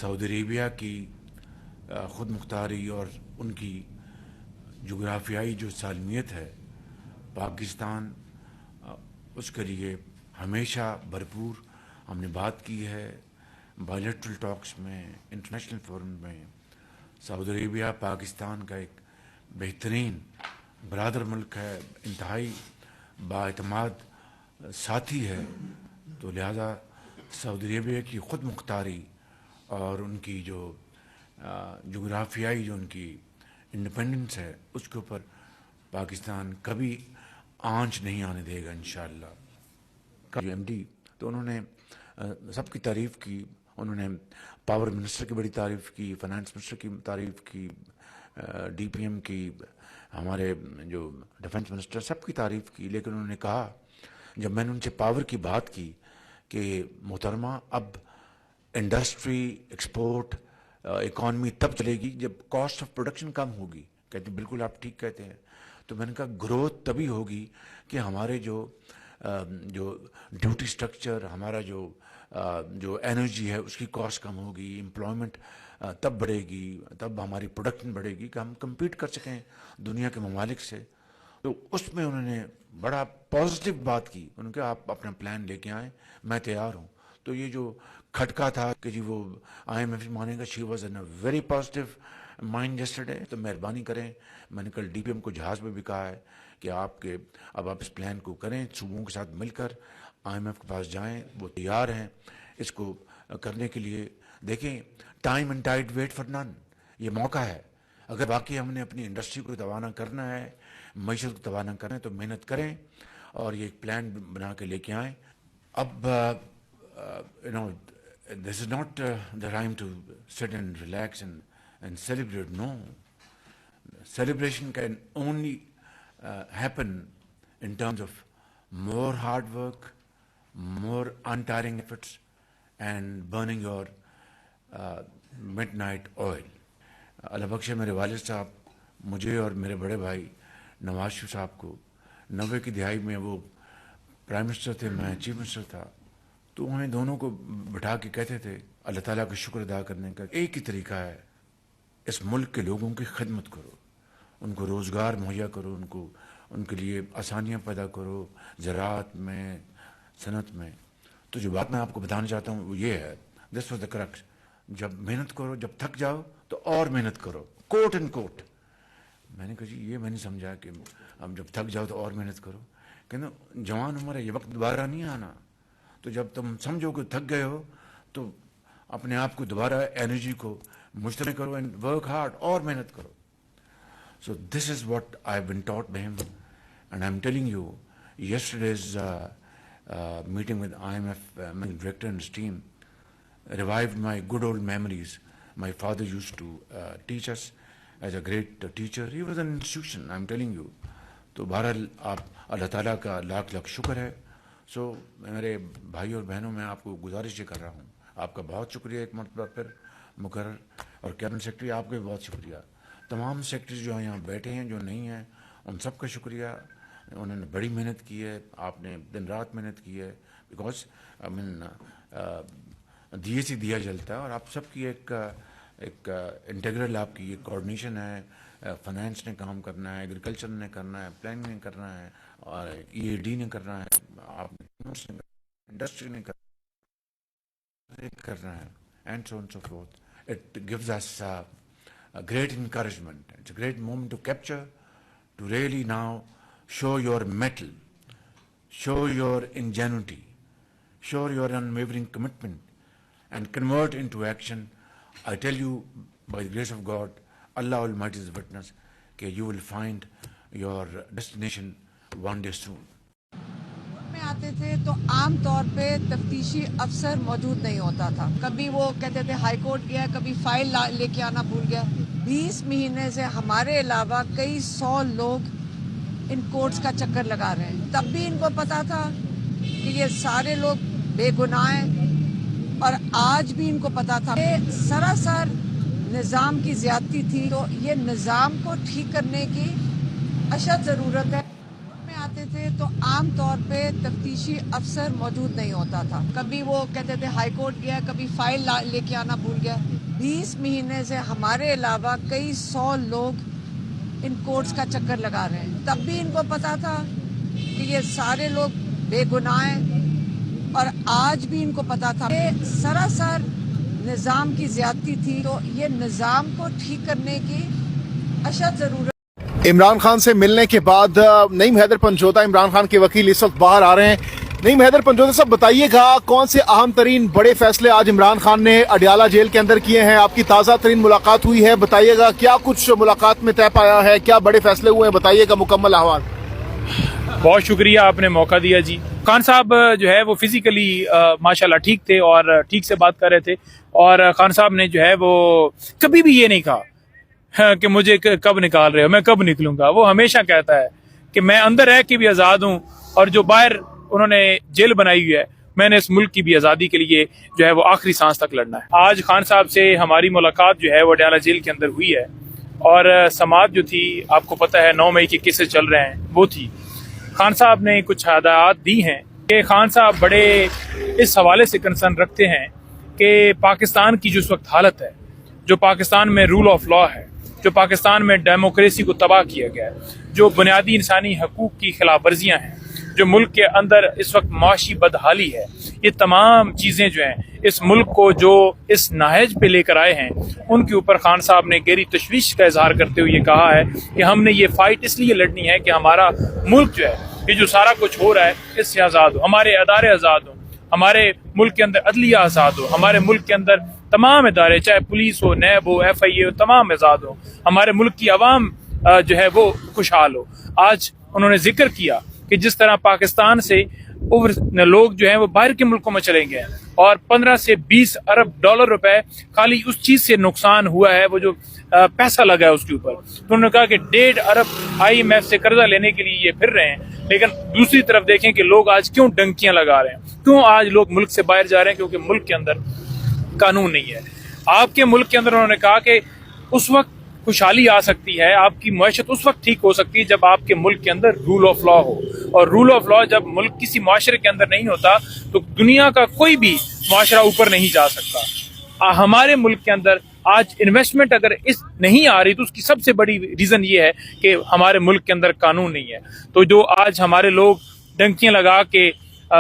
سعودی عربیہ کی خود مختاری اور ان کی جغرافیائی جو سالمیت ہے، پاکستان اس کے لیے ہمیشہ بھرپور ہم نے بات کی ہے بائیلیٹرل ٹاکس میں، انٹرنیشنل فورم میں۔ سعودی عربیہ پاکستان کا ایک بہترین برادر ملک ہے، انتہائی بااعتماد ساتھی ہے، تو لہذا سعودی عربیہ کی خود مختاری اور ان کی جو جغرافیائی جو ان کی انڈیپینڈنس ہے، اس کے اوپر پاکستان کبھی آنچ نہیں آنے دے گا انشاءاللہ۔ جو ایم ڈی تو انہوں نے سب کی تعریف کی، انہوں نے پاور منسٹر کی بڑی تعریف کی، فائنانس منسٹر کی تعریف کی، ڈی پی ایم کی، ہمارے جو ڈیفنس منسٹر، سب کی تعریف کی، لیکن انہوں نے کہا جب میں نے ان سے پاور کی بات کی کہ محترمہ اب انڈسٹری، ایکسپورٹ، اکانومی تب چلے گی جب کاسٹ آف پروڈکشن کم ہوگی۔ کہتے بالکل آپ ٹھیک کہتے ہیں۔ تو میں نے کہا گروتھ تبھی ہوگی کہ ہمارے جو ڈیوٹی سٹرکچر، ہمارا جو انرجی ہے اس کی کاسٹ کم ہوگی، امپلائمنٹ تب بڑھے گی، تب ہماری پروڈکشن بڑھے گی کہ ہم کمپیٹ کر سکیں دنیا کے ممالک سے۔ تو اس میں انہوں نے بڑا پازیٹیو بات کی، انہوں نے کہا آپ اپنا پلان لے کے آئیں، میں تیار ہوں۔ تو یہ جو کھٹکا تھا کہ جی وہ آئی ایم ایف مانے گا، she was in a very positive mind yesterday, تو مہربانی کریں، میں نے کل ڈی پی ایم کو جہاز میں بھی کہا ہے کہ آپ اس پلان کو کریں، صوبوں کے ساتھ مل کر آئی ایم ایف کے پاس جائیں، وہ تیار ہیں اس کو کرنے کے لیے۔ دیکھیں time and tide wait for none, یہ موقع ہے، اگر واقعی ہم نے اپنی انڈسٹری کو توانا کرنا ہے، معیشت کو توانا کرنا ہے تو محنت کریں اور یہ ایک پلان بنا کے لے کے آئیں۔ اب this is not the time to sit and relax and celebrate. No. Celebration can only happen in terms of more hard work, more untiring efforts, and burning your midnight oil. اللہ بخشے میرے والد صاحب مجھے اور میرے بڑے بھائی نواز شریف صاحب کو 90 کی دہائی میں وہ پرائم منسٹر تھے، میں چیف منسٹر تھا، تو ہمیں دونوں کو بٹھا کے کہتے تھے اللہ تعالیٰ کا شکر ادا کرنے کا ایک ہی طریقہ ہے، اس ملک کے لوگوں کی خدمت کرو، ان کو روزگار مہیا کرو، ان کے لیے آسانیاں پیدا کرو، زراعت میں، صنعت میں۔ تو جو بات میں آپ کو بتانا چاہتا ہوں وہ یہ ہے، دس واز دا کرکس، جب محنت کرو، جب تھک جاؤ تو اور محنت کرو، کوٹ اینڈ کوٹ۔ میں نے کہا جی یہ میں نہیں سمجھا کہ اب جب تھک جاؤ تو اور محنت کرو، کہنا جوان عمر ہے، یہ وقت دوبارہ نہیں آنا، تو جب تم سمجھو کہ تھک گئے ہو تو اپنے آپ کو دوبارہ انرجی کو مشترک کرو اینڈ ورک ہارڈ، اور محنت کرو۔ So this is what I've been taught by him, and I'm telling you, yesterday's meeting with IMF director and his team revived my good old memories. My father used to teach us as a great teacher. He was an institution, I'm telling you. تو بہرحال آپ اللہ تعالیٰ کا لاکھ لاکھ شکر ہے۔ سو میرے بھائی اور بہنوں میں آپ کو گزارش یہ کر رہا ہوں، آپ کا بہت شکریہ ایک مرتبہ پھر مقرر، اور کیبنٹ سیکرٹری آپ کا بھی بہت شکریہ، تمام سیکرٹریز جو یہاں بیٹھے ہیں جو نہیں ہیں ان سب کا شکریہ، انہوں نے بڑی محنت کی ہے، آپ نے دن رات محنت کی ہے، بیکاز دیے سے دیا جلتا ہے، اور آپ سب کی ایک انٹیگرل آپ کی ایک کوآرڈینیشن ہے، فائنانس نے کام کرنا ہے، ایگریکلچر نے کرنا ہے، پلاننگ نے کرنا ہے، اور ای اے ڈی نے کرنا ہے، آپ نے انڈسٹری نے کرنا ہے، and so on so forth. It gives us a great encouragement. It's a great moment to capture, to really now show your mettle, show your ingenuity, show your unwavering commitment, and convert into action. I tell you, by the grace of God, Allah Almighty is a witness, that you will find your destination one day soon. میں آتے تھے تو عام طور پہ تفتیشی افسر موجود نہیں ہوتا تھا، کبھی وہ کہتے تھے ہائی کورٹ گیا، کبھی فائل لے کے آنا بھول گیا۔ 20 مہینے سے ہمارے علاوہ کئی 100 لوگ ان کورٹس کا چکر لگا رہے ہیں، تب بھی ان کو پتا تھا کہ یہ سارے لوگ بے گناہ ہیں، اور آج بھی ان کو پتا تھا کہ سراسر نظام کی زیادتی تھی، تو یہ نظام کو ٹھیک کرنے کی اشد ضرورت ہے۔ میں آتے تھے تو عام طور پہ تفتیشی افسر موجود نہیں ہوتا تھا، کبھی وہ کہتے تھے ہائی کورٹ گیا، کبھی فائل لے کے آنا بھول گیا۔ 20 महीने से हमारे अलावा कई 100 लोग इन कोर्ट्स का चक्कर लगा रहे हैं। तब भी इनको पता था कि ये सारे लोग बेगुनाह हैं और आज भी इनको पता था। ये सरासर निज़ाम की ज़्यादती थी, तो ये निज़ाम को ठीक करने की अशद ज़रूरत। इमरान खान से मिलने के बाद नईम हैदर पंजोता, इमरान खान के वकील, इस वक्त बाहर आ रहे हैं। नईम हैदर पंजोता साहब, बताइएगा कौन से अहम तरीन बड़े फैसले आज इमरान खान ने अडियाला जेल के अंदर किए हैं? आपकी ताज़ा तरीन मुलाकात हुई है, बताइएगा क्या कुछ मुलाकात में तय पाया है, क्या बड़े फैसले हुए हैं, बताइएगा मुकम्मल अहवाल। बहुत शुक्रिया, आपने मौका दिया जी। खान साहब जो है वो फिजिकली माशाल्लाह ठीक थे और ठीक से बात कर रहे थे, और खान साहब ने जो है वो कभी भी ये नहीं कहा कि मुझे कब निकाल रहे हो, मैं कब निकलूंगा। वो हमेशा कहता है कि मैं अंदर रह के भी आज़ाद हूँ, और जो बाहर उन्होंने जेल बनाई हुई है, मैंने इस मुल्क की भी आज़ादी के लिए जो है वो आखिरी सांस तक लड़ना है। आज खान साहब से हमारी मुलाकात जो है वो अडियाला जेल के अंदर हुई है, और समाअत जो थी, आपको पता है 9 मई के केसेस चल रहे हैं, वो थी। खान साहब ने कुछ हदायत दी हैं कि खान साहब बड़े इस हवाले से कंसर्न रखते हैं कि पाकिस्तान की जो इस वक्त हालत है, जो पाकिस्तान में रूल ऑफ लॉ है, जो पाकिस्तान में डेमोक्रेसी को तबाह किया गया है, जो बुनियादी इंसानी हकूक़ की खिलाफ वर्जियाँ हैं, जो मुल्क के अंदर इस वक्त माशी बदहाली है, ये तमाम चीज़ें जो हैं इस मुल्क को जो इस नाहज पे लेकर आए हैं, उनके ऊपर खान साहब ने गहरी तशवीश का इजहार करते हुए कहा है कि हमने ये फ़ाइट इसलिए लड़नी है कि हमारा मुल्क जो है, ये जो सारा कुछ हो रहा है, इससे आज़ाद हो, हमारे अदारे आज़ाद हो, हमारे मुल्क के अंदर अदलिया आज़ाद हो, हमारे मुल्क के अंदर तमाम इदारे, चाहे पुलिस हो, नैब हो, FIA हो, तमाम आज़ाद हो, हमारे मुल्क की आवाम जो है वो खुशहाल हो। आज उन्होंने जिक्र किया कि जिस तरह पाकिस्तान से लोग जो हैं वो बाहर के मुल्कों में चले गए हैं, और 15 से 20 अरब डॉलर रुपए खाली उस चीज़ से नुकसान हुआ है, वो जो पैसा लगा है उसके ऊपर। तो उन्होंने कहा कि 1.5 अरब IMF से कर्जा लेने के लिए ये फिर रहे हैं। लेकिन दूसरी तरफ देखें कि लोग आज क्यों डंकियां लगा रहे हैं, क्यों आज लोग मुल्क से बाहर जा रहे हैं, क्योंकि मुल्क के अंदर कानून नहीं है। आपके मुल्क के अंदर उन्होंने कहा कि उस वक्त खुशहाली आ सकती है, आपकी मईशत उस वक्त ठीक हो सकती है जब आपके मुल्क के अंदर रूल ऑफ लॉ हो, और रूल ऑफ लॉ जब मुल्क किसी मुआशरे के अंदर नहीं होता तो दुनिया का कोई भी मुआशरा ऊपर नहीं जा सकता। हमारे मुल्क के अंदर आज इन्वेस्टमेंट अगर इस नहीं आ रही तो उसकी सबसे बड़ी रीज़न ये है कि हमारे मुल्क के अंदर कानून नहीं है। तो जो आज हमारे लोग डंकियां लगा के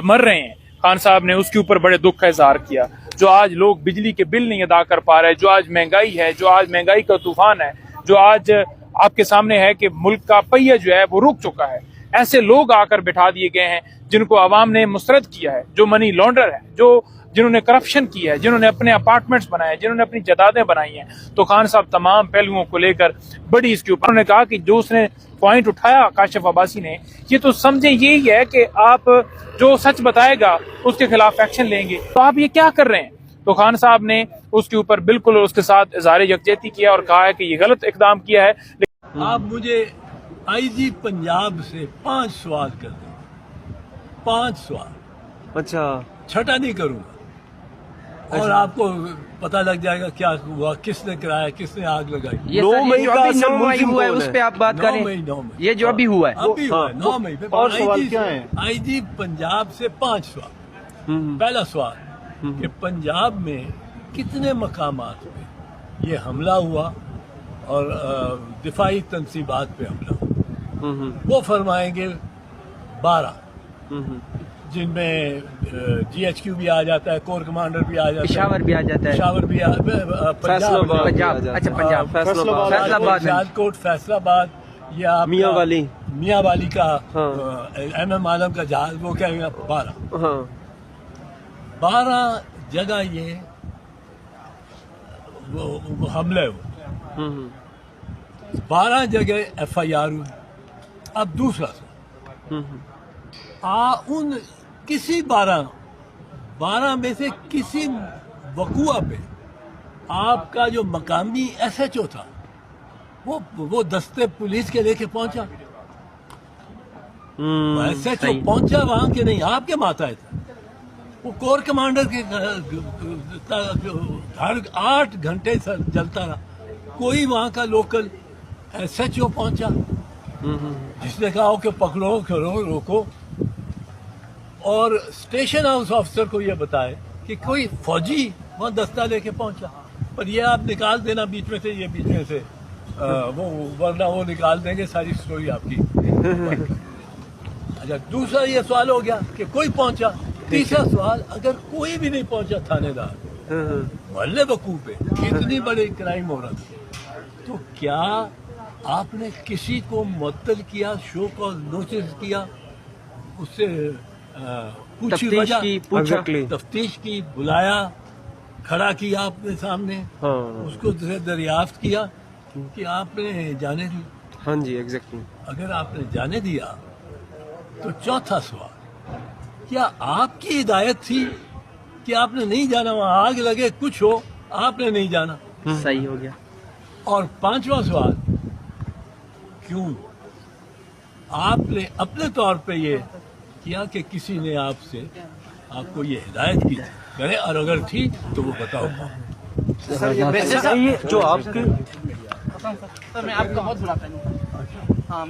मर रहे हैं, खान साहब ने उसके ऊपर बड़े दुख का इजहार किया। जो आज लोग बिजली के बिल नहीं अदा कर पा रहे, जो आज महंगाई है, जो आज महंगाई का तूफान है, जो आज आपके सामने है कि मुल्क का पहिया जो है वो रुक चुका है, ऐसे लोग आकर बिठा दिए गए हैं जिनको आवाम ने मुस्तरद किया है, जो मनी लॉन्डर है, जिन्होंने करप्शन की है, जिन्होंने अपने अपार्टमेंट्स बनाए, जिन्होंने अपनी जायदादें बनाई हैं। तो खान साहब तमाम पहलुओं को लेकर बड़ी इसके ऊपर उन्होंने कहा कि जो उसने पॉइंट उठाया काशिफ अब्बासी ने, ये तो समझे यही है कि आप जो सच बताएगा उसके खिलाफ एक्शन लेंगे, तो आप ये क्या कर रहे हैं। तो खान साहब ने उसके ऊपर बिल्कुल उसके साथ इज़हार यकजहती किया और कहा है कि ये गलत इकदाम किया है। आप मुझे IG पंजाब से 5 सवाल कर दें, 5 सवाल, अच्छा, छठा नहीं करूंगा, और आपको पता लग जाएगा क्या हुआ, किसने कराया, किसने आग लगाई। ये 9 मई का 9 मई हुआ है, उस पे आप बात करें। 9 मई ये जो अभी हुआ है, अभी हुआ है 9 मई पे। और सवाल क्या है? IG पंजाब से 5 सवाल। पहला सवाल कि पंजाब में कितने मकामात पे ये हमला हुआ और दिफाई तंसीबात पे हमला हुआ, वो फरमाएंगे 12, जिनमें GHQ भी आ जाता है, कोर कमांडर भी आ जाता है, पेशावर भी आ जाता है, पेशावर भी पंजाब, अच्छा पंजाब, फैसलाबाद, सियालकोट, फैसलाबाद, या मियां वाली का MM आलम का जहाज, वो कहेंगे 12 जगह ये वो हमले हुए, 12 जगह FIR हुई। अब दूसरा उन किसी 12 में से किसी वकुआ पे आपका जो मकामी SHO था वो दस्ते पुलिस के लेके पहुंचा, SHO पहुंचा वहां के नहीं, आपके माताए था। वो कोर कमांडर के हर 8 घंटे जलता रहा, कोई वहां का लोकल SHO पहुंचा जिसने कहा कि पकड़ो, करो, रोको, और स्टेशन हाउस ऑफिसर को ये बताए कि कोई फौजी वहां दस्ता लेके पहुंचा। पर ये आप निकाल देना बीच में से, ये बीच में से वो, वरना वो निकाल देंगे सारी स्टोरी आपकी। अच्छा, दूसरा ये सवाल हो गया कि कोई पहुंचा। तीसरा सवाल, अगर कोई भी नहीं पहुंचा थानेदार, मोहल्ले वकूफ पे कितनी बड़ी क्राइम हो रहा था, तो क्या आपने किसी को मुअत्तल किया, शो कॉज नोटिस किया, उससे पूछी तफ्तीश वजह, की, पूछा, तफ्तीश की, बुलाया, खड़ा किया अपने सामने, उसको दरियाफ्त किया कि आपने जाने दी? हाँ जी, एग्जैक्टली। अगर आपने जाने दिया तो चौथा सवाल, क्या आपकी हिदायत थी कि आपने नहीं जाना, वहां आग लगे कुछ हो, आपने नहीं जाना? सही हो गया। और पांचवा सवाल, क्यों आपने अपने तौर पे ये किया कि किसी ने आपको ये हिदायत की थी करे, और अगर थी तो वो बताओ। जो आपके सर मैं आपका बहुत बुरा फैन हूँ। हाँ